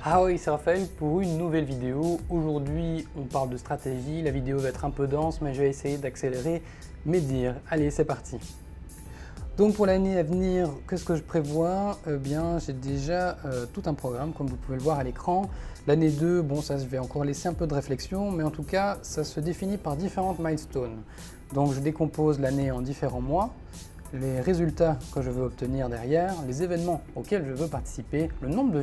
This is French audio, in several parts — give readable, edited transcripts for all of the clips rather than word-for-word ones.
Ahoj, c'est Raphaël pour une nouvelle vidéo. Aujourd'hui, on parle de stratégie. La vidéo va être un peu dense, mais je vais essayer d'accélérer mes dires. Allez, c'est parti. Donc pour l'année à venir, qu'est-ce que je prévois? Bien, j'ai déjà tout un programme, comme vous pouvez le voir à l'écran. L'année 2, bon, ça je vais encore laisser un peu de réflexion, mais en tout cas, ça se définit par différentes milestones. Donc je décompose l'année en différents mois, les résultats que je veux obtenir derrière, les événements auxquels je veux participer, le nombre de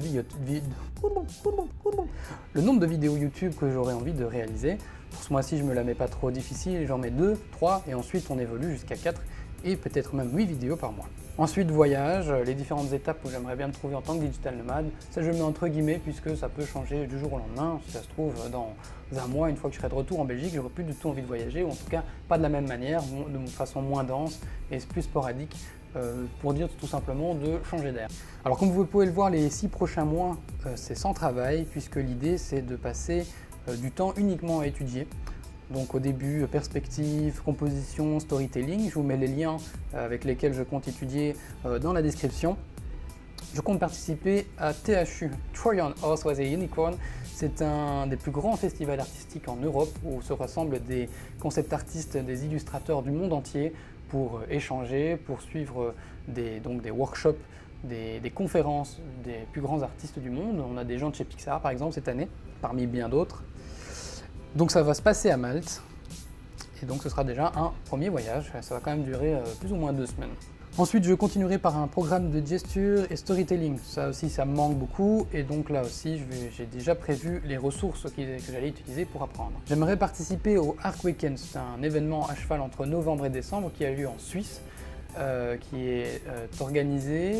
vidéos YouTube que j'aurai envie de réaliser. Pour ce mois-ci, je ne me la mets pas trop difficile, j'en mets 2, 3 et ensuite on évolue jusqu'à 4 et peut-être même 8 vidéos par mois. Ensuite, voyage, les différentes étapes où j'aimerais bien me trouver en tant que digital nomade. Ça, je le mets entre guillemets puisque ça peut changer du jour au lendemain. Si ça se trouve, dans un mois, une fois que je serai de retour en Belgique, j'aurai plus du tout envie de voyager, ou en tout cas pas de la même manière, de façon moins dense et plus sporadique, pour dire tout simplement de changer d'air. Alors comme vous pouvez le voir, les 6 prochains mois, c'est sans travail, puisque l'idée c'est de passer du temps uniquement à étudier. Donc au début, perspective, composition, storytelling, je vous mets les liens avec lesquels je compte étudier dans la description. Je compte participer à THU, Trojan Horse Was a Unicorn. C'est un des plus grands festivals artistiques en Europe où se rassemblent des concept artistes, des illustrateurs du monde entier pour échanger, pour suivre des workshops, des conférences des plus grands artistes du monde. On a des gens de chez Pixar par exemple cette année, parmi bien d'autres. Donc ça va se passer à Malte, et donc ce sera déjà un premier voyage, ça va quand même durer plus ou moins 2 semaines. Ensuite je continuerai par un programme de gesture et storytelling, ça aussi ça me manque beaucoup, et donc là aussi j'ai déjà prévu les ressources que j'allais utiliser pour apprendre. J'aimerais participer au Arc Weekend, c'est un événement à cheval entre novembre et décembre qui a lieu en Suisse, qui est organisé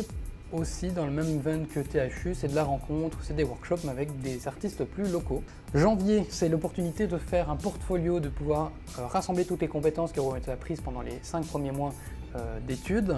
aussi dans le même veine que THU, c'est de la rencontre, c'est des workshops mais avec des artistes plus locaux. Janvier, c'est l'opportunité de faire un portfolio, de pouvoir rassembler toutes les compétences qui auront été apprises pendant les 5 premiers mois d'études,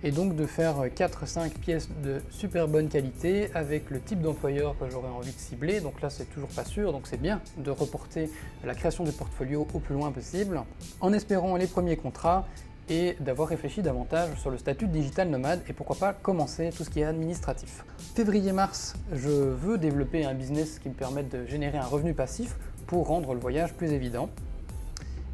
et donc de faire 4-5 pièces de super bonne qualité avec le type d'employeur que j'aurais envie de cibler. Donc là c'est toujours pas sûr, donc c'est bien de reporter la création du portfolio au plus loin possible, en espérant les premiers contrats et d'avoir réfléchi davantage sur le statut de digital nomade et pourquoi pas commencer tout ce qui est administratif. Février-mars, je veux développer un business qui me permette de générer un revenu passif pour rendre le voyage plus évident.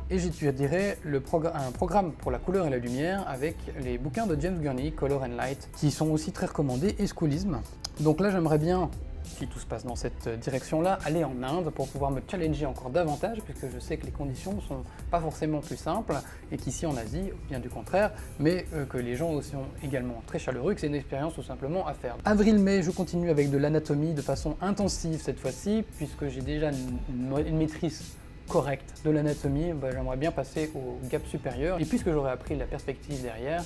Et j'étudierai un programme pour la couleur et la lumière avec les bouquins de James Gurney, Color and Light, qui sont aussi très recommandés, et Schoolism. Donc là j'aimerais bien, si tout se passe dans cette direction-là, aller en Inde pour pouvoir me challenger encore davantage, puisque je sais que les conditions ne sont pas forcément plus simples, et qu'ici en Asie, bien du contraire, mais que les gens aussi sont également très chaleureux, que c'est une expérience tout simplement à faire. Avril-mai, je continue avec de l'anatomie de façon intensive cette fois-ci, puisque j'ai déjà une maîtrise correcte de l'anatomie, j'aimerais bien passer au gap supérieur, et puisque j'aurai appris la perspective derrière,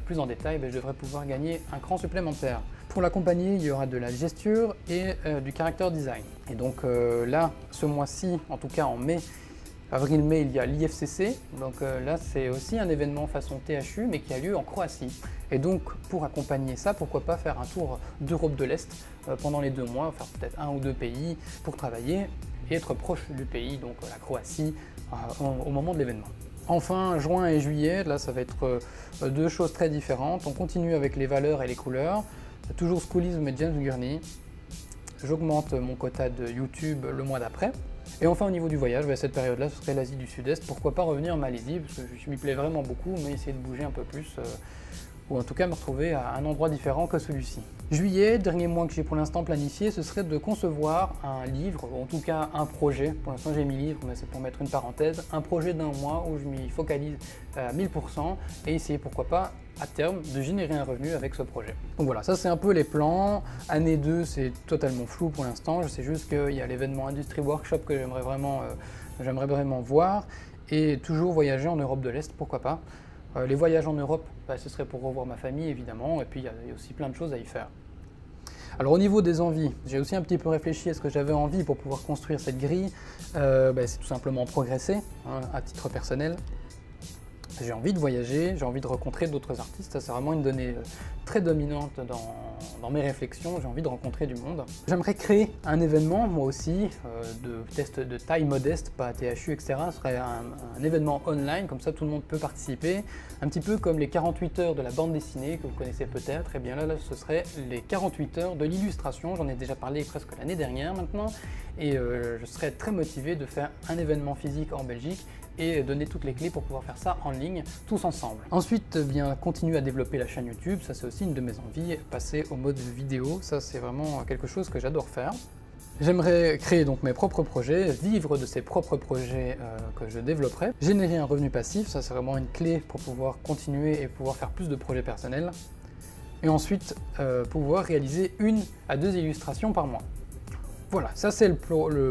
plus en détail, je devrais pouvoir gagner un cran supplémentaire. Pour l'accompagner, il y aura de la gesture et du character design. Et donc là, ce mois-ci, en tout cas en mai, avril-mai, il y a l'IFCC. Donc là, c'est aussi un événement façon THU, mais qui a lieu en Croatie. Et donc, pour accompagner ça, pourquoi pas faire un tour d'Europe de l'Est pendant les 2 mois, faire peut-être 1 ou 2 pays pour travailler et être proche du pays, donc la Croatie, au moment de l'événement. Enfin, juin et juillet, là ça va être 2 choses très différentes. On continue avec les valeurs et les couleurs, toujours Schoolism et James Gurney. J'augmente mon quota de YouTube le mois d'après. Et enfin au niveau du voyage, cette période-là, ce serait l'Asie du Sud-Est. Pourquoi pas revenir en Malaisie, parce que je m'y plais vraiment beaucoup, mais essayer de bouger un peu plus, ou en tout cas me retrouver à un endroit différent que celui-ci. Juillet, dernier mois que j'ai pour l'instant planifié, ce serait de concevoir un livre, ou en tout cas un projet. Pour l'instant j'ai mis livre, mais c'est pour mettre une parenthèse, un projet d'1 mois où je m'y focalise à 1000% et essayer pourquoi pas à terme de générer un revenu avec ce projet. Donc voilà, ça c'est un peu les plans. Année 2, c'est totalement flou pour l'instant, je sais juste qu'il y a l'événement Industry Workshop que j'aimerais vraiment voir, et toujours voyager en Europe de l'Est, pourquoi pas. Les voyages en Europe, ce serait pour revoir ma famille évidemment, et puis il y a aussi plein de choses à y faire. Alors au niveau des envies, j'ai aussi un petit peu réfléchi à ce que j'avais envie pour pouvoir construire cette grille. C'est tout simplement progresser, hein, à titre personnel. J'ai envie de voyager, j'ai envie de rencontrer d'autres artistes, ça c'est vraiment une donnée très dominante dans mes réflexions, j'ai envie de rencontrer du monde. J'aimerais créer un événement, moi aussi, de test de taille modeste, pas THU, etc. Ce serait un événement online, comme ça tout le monde peut participer, un petit peu comme les 48 heures de la bande dessinée, que vous connaissez peut-être. Et bien là, ce serait les 48 heures de l'illustration, j'en ai déjà parlé presque l'année dernière maintenant, et je serais très motivé de faire un événement physique en Belgique et donner toutes les clés pour pouvoir faire ça en ligne, tous ensemble. Ensuite, bien continuer à développer la chaîne YouTube, ça c'est aussi une de mes envies, passer au mode vidéo, ça c'est vraiment quelque chose que j'adore faire. J'aimerais créer donc mes propres projets, vivre de ces propres projets que je développerai, générer un revenu passif, ça c'est vraiment une clé pour pouvoir continuer et pouvoir faire plus de projets personnels, et ensuite pouvoir réaliser 1 à 2 illustrations par mois. Voilà, ça c'est le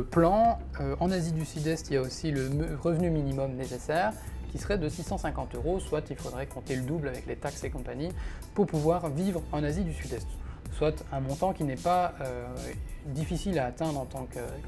plan. En Asie du Sud-Est, il y a aussi le revenu minimum nécessaire qui serait de 650 €, soit il faudrait compter le double avec les taxes et compagnie pour pouvoir vivre en Asie du Sud-Est. Soit un montant qui n'est pas difficile à atteindre en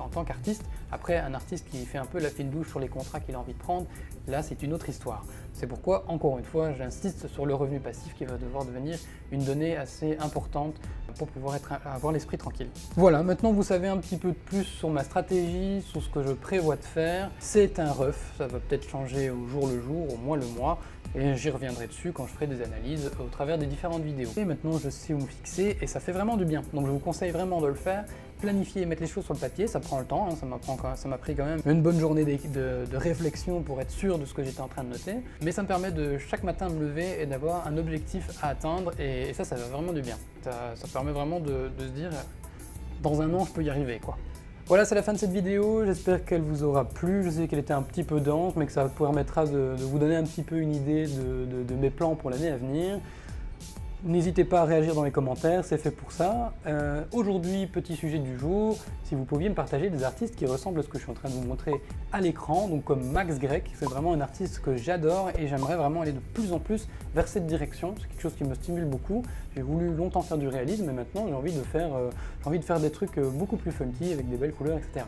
tant qu'artiste. Après, un artiste qui fait un peu la fine bouche sur les contrats qu'il a envie de prendre, là c'est une autre histoire. C'est pourquoi, encore une fois, j'insiste sur le revenu passif qui va devoir devenir une donnée assez importante pour pouvoir avoir l'esprit tranquille. Voilà, maintenant vous savez un petit peu plus sur ma stratégie, sur ce que je prévois de faire. C'est un rough, ça va peut-être changer au jour le jour, au mois le mois, et j'y reviendrai dessus quand je ferai des analyses au travers des différentes vidéos. Et maintenant je sais où me fixer et ça fait vraiment du bien, donc je vous conseille vraiment de le faire. Planifier et mettre les choses sur le papier, ça prend le temps, hein, ça m'a pris quand même une bonne journée de réflexion pour être sûr de ce que j'étais en train de noter, mais ça me permet de chaque matin me lever et d'avoir un objectif à atteindre, et ça fait vraiment du bien. Ça permet vraiment de se dire, dans un an je peux y arriver quoi. Voilà, c'est la fin de cette vidéo, j'espère qu'elle vous aura plu. Je sais qu'elle était un petit peu dense, mais que ça vous permettra de vous donner un petit peu une idée de mes plans pour l'année à venir. N'hésitez pas à réagir dans les commentaires, c'est fait pour ça. Aujourd'hui, petit sujet du jour, si vous pouviez me partager des artistes qui ressemblent à ce que je suis en train de vous montrer à l'écran, donc comme Max Grec, c'est vraiment un artiste que j'adore et j'aimerais vraiment aller de plus en plus vers cette direction, c'est quelque chose qui me stimule beaucoup. J'ai voulu longtemps faire du réalisme, mais maintenant j'ai envie de faire des trucs beaucoup plus funky, avec des belles couleurs, etc.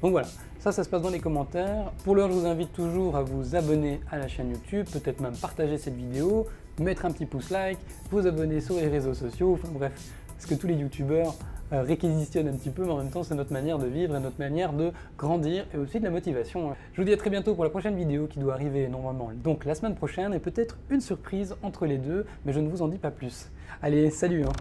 Donc voilà, ça se passe dans les commentaires. Pour l'heure, je vous invite toujours à vous abonner à la chaîne YouTube, peut-être même partager cette vidéo, mettre un petit pouce like, vous abonner sur les réseaux sociaux, enfin bref, ce que tous les youtubeurs réquisitionnent un petit peu, mais en même temps c'est notre manière de vivre et notre manière de grandir et aussi de la motivation. Je vous dis à très bientôt pour la prochaine vidéo qui doit arriver normalement donc la semaine prochaine et peut-être une surprise entre les deux, mais je ne vous en dis pas plus. Allez, salut hein.